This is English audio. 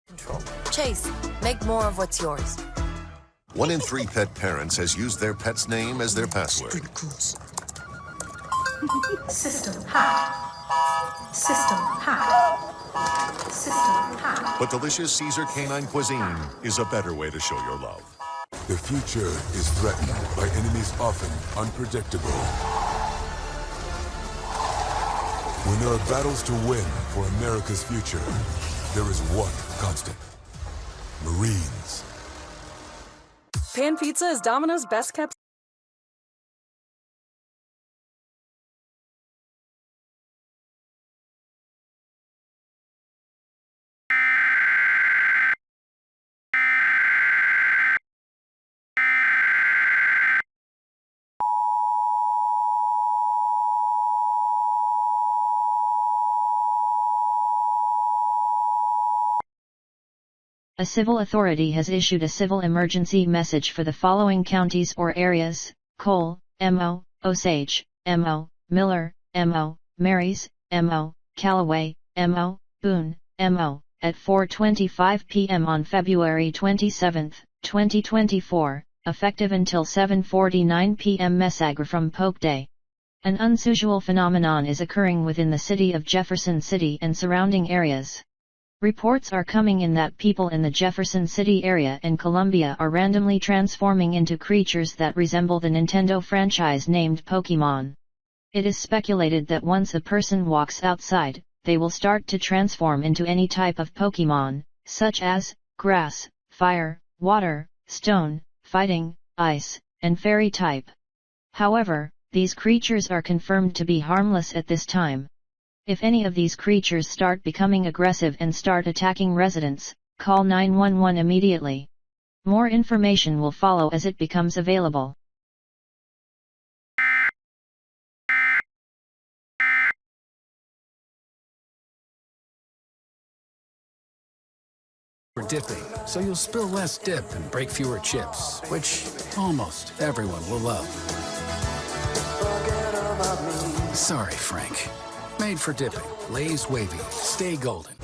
Control. Chase, make more of what's yours. 1 in 3 pet parents has used their pet's name as their password. System hacked. System hacked. System hacked. But delicious Caesar canine cuisine is a better way to show your love. The future is threatened by enemies often unpredictable. When there are battles to win for America's future, there is one constant: Marines. Pan Pizza is Domino's best kept. A civil authority has issued a civil emergency message for the following counties or areas: Cole, Mo, Osage, Mo, Miller, Mo, Marys, Mo, Callaway, Mo, Boone, Mo, at 4:25 p.m. on February 27, 2024, effective until 7:49 p.m. Messagra from Poke Day. An unusual phenomenon is occurring within the city of Jefferson City and surrounding areas. Reports are coming in that people in the Jefferson City area and Columbia are randomly transforming into creatures that resemble the Nintendo franchise named Pokémon. It is speculated that once a person walks outside, they will start to transform into any type of Pokémon, such as grass, fire, water, stone, fighting, ice, and fairy type. However, these creatures are confirmed to be harmless at this time. If any of these creatures start becoming aggressive and start attacking residents, call 911 immediately. More information will follow as it becomes available. For dipping, so you'll spill less dip and break fewer chips, which almost everyone will love. Sorry, Frank. Made for dipping. Lay's Wavy. Stay golden.